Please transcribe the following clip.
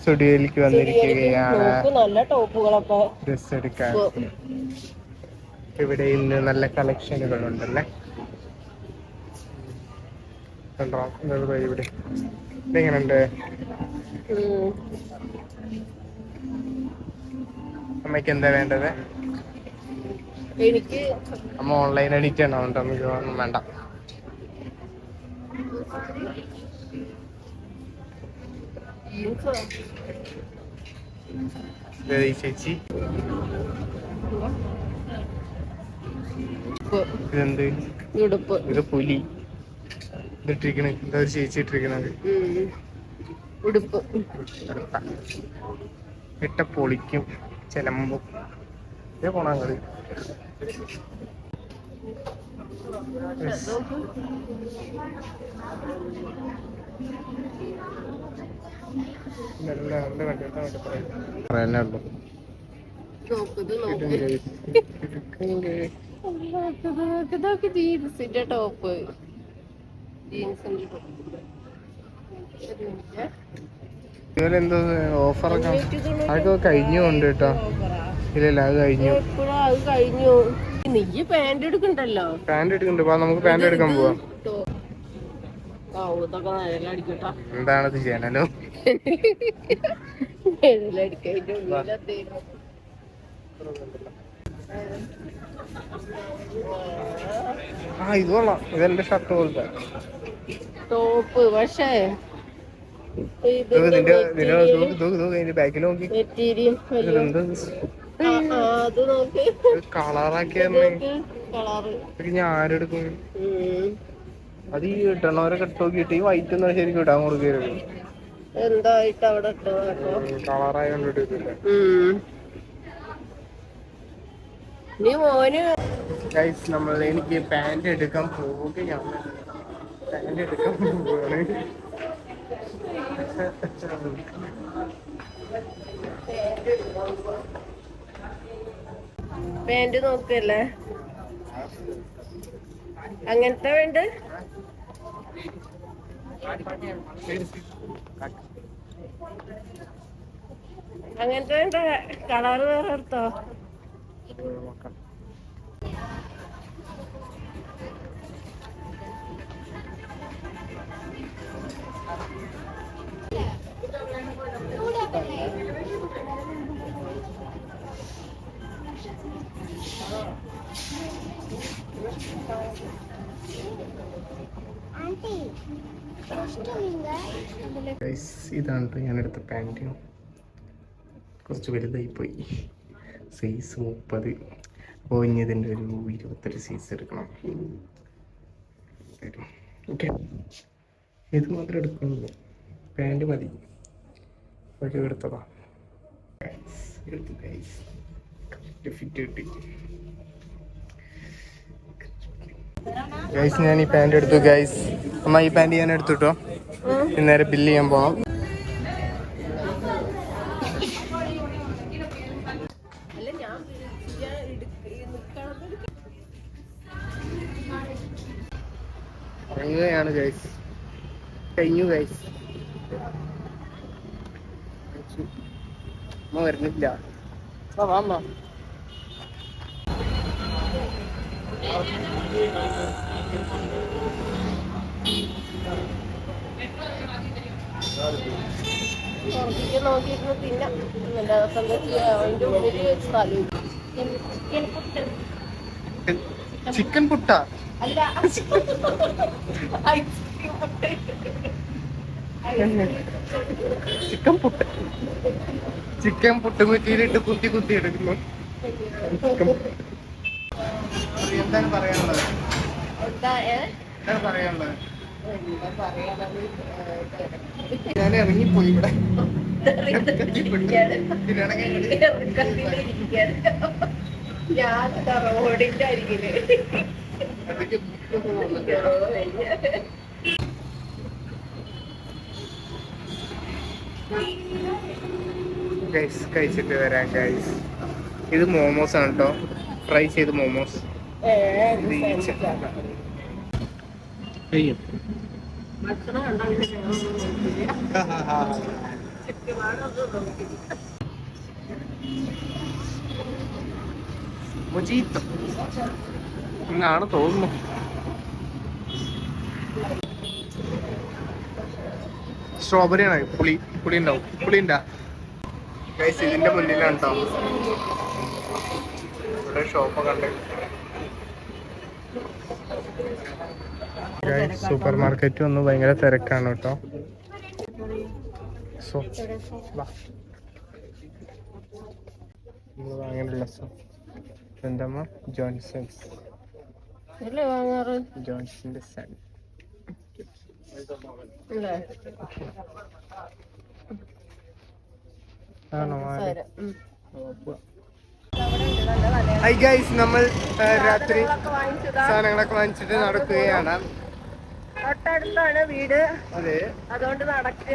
സ്റ്റുഡിയോയിലേക്ക് വന്നിരിക്കുകയാണ് നല്ല ടോപ്പുകളൊക്കെ ഡ്രസ് എടുക്കാൻ. ഇവിടെ ഇന്ന് നല്ല കളക്ഷനുകളുണ്ടല്ലേ. കണ്ടോ ഇവിടെ ഇതെങ്ങനെയുണ്ട്? അമ്മയ്ക്ക് എന്താ വേണ്ടത്? എനിക്ക് അമ്മ ഓൺലൈൻ എഡിറ്റ് ചെയ്യണം, നമുക്ക് ഒന്നും വേണ്ട. ചേച്ചി ഇതെന്ത്? ഇത് പുലി ഇതിട്ടിരിക്കണ. എന്താ ഒരു ചേച്ചി ഇട്ടിരിക്കണത്? ഉടുപ്പ് ഇട്ട പൊളിക്കും ചെലമ്പും. ഇതേ പോണാങ്ങള് പറയാനുള്ളൂ. ജീൻസിന്റെ ടോപ്പ്, ജീൻസിന്റെ ഇവരെന്തോ ഓഫറൊക്കെ അതൊക്കെ കഴിഞ്ഞുണ്ട് കേട്ടോ. ഇല്ലല്ല അത് കഴിഞ്ഞു. അത് കഴിഞ്ഞു. നീ പാന്റ് എടുക്കണ്ടല്ലോ. പാന്റ് എടുക്കണ്ട്. നമുക്ക് പാന്റ് എടുക്കാൻ പോവാം. എന്താണത് ചെയ്യണല്ലോ? ഇത് കൊള്ളാം. ഇതെന്റെ ഷർട്ട് പോലത്തെ ടോപ്പ്. പക്ഷേ ബാക്കിൽ നോക്കി കളറാക്കി ഞാൻ ആരെടുക്കും? അത് ഈ ഇട്ടണവരൊക്കെ ഇട്ട് നോക്കിയിട്ട് ഈ വൈറ്റ് ഒന്നും ശരിക്കും ഇടാൻ കൊടുക്കരുത്. എന്തായിട്ട് അവിടെ കളറായി കണ്ടിട്ടില്ല. നീ മോന് എനിക്ക് പാന്റ് എടുക്കാൻ പോവുകയാണ്. പാന്റ് എടുക്കാൻ പോവുകയാണ്. പാന്റ് നോക്കല്ലേ? അങ്ങനത്തെ വേണ്ട? അങ്ങനത്തെ വേണ്ട? കളറ് വേറെ എടുത്തോ? ഇതാണ് ഞാനെടുത്ത പാൻറ്. കുറച്ച് വലുതായി പോയി. സൈസ് 30. അപ്പോൾ ഇനി ഇതിൻ്റെ ഒരു 28 സൈസ് എടുക്കണം. ഓക്കെ, ഇത് മാത്രം എടുക്കുന്നുള്ളൂ. പാൻറ് മതി. പക്ഷേ എടുത്തതാ. ഫിറ്റ് കിട്ടി. ഗൈസ് ഞാൻ ഈ പാൻറ് എടുത്തു. ഗൈസ് അമ്മ ഈ പാൻറ് ഞാൻ എടുത്തു കേട്ടോ. നേരെ ബില്ല് ചെയ്യാൻ പോവാം. ഇറങ്ങുകയാണ് ഗൈസ്. കഴിഞ്ഞു ഗൈസ്. അമ്മ വരുന്നില്ല. വാ നോക്കിയിരുന്നു. പിന്നെ അതിന്റെ ഉള്ളില് സ്ഥലം. ചിക്കൻ പുട്ട അല്ല, ചിക്കൻ പുട്ട് കുറ്റിയിലിട്ട് കുത്തി എടുക്കുന്നു. എന്താണ് പറയാനുള്ളത്? ഞാൻ ഇറങ്ങിപ്പോയി ഇവിടെ. ഞാൻ റോഡിന്റെ അരികില്. ഗൈസ് കഴിച്ചിട്ട് വരാം ഗൈസ്. ഇത് മോമോസ് ആണ് കേട്ടോ. ഫ്രൈ ചെയ്ത് മോമോസ്. മൊജീത്തോ എന്നാണ് തോന്നുന്നു. സ്ട്രോബെറി ആണ്. പുളി ഉണ്ടാവും. പുളി ഉണ്ടാ ഗൈസ്? ഇതിന്റെ മുന്നിലാണ് കേട്ടോ ഇവിടെ ഷോപ്പൊക്കെ ഉണ്ട്. സൂപ്പർ മാർക്കറ്റ് വന്നു. ഭയങ്കര തിരക്കാണ് കേട്ടോ. സോ വാങ്ങാനുള്ള എന്താ ജോൺസൺസ് ജോൺസന്റെ സൺ ആണോ? ഹൈ ഗൈസ്, നമ്മൾ രാത്രി സാധനങ്ങളൊക്കെ വാങ്ങിച്ചിട്ട് നടക്കുകയാണ്. തൊട്ടടുത്താണ് വീട്, അതെ, അതുകൊണ്ട് നടക്കുക.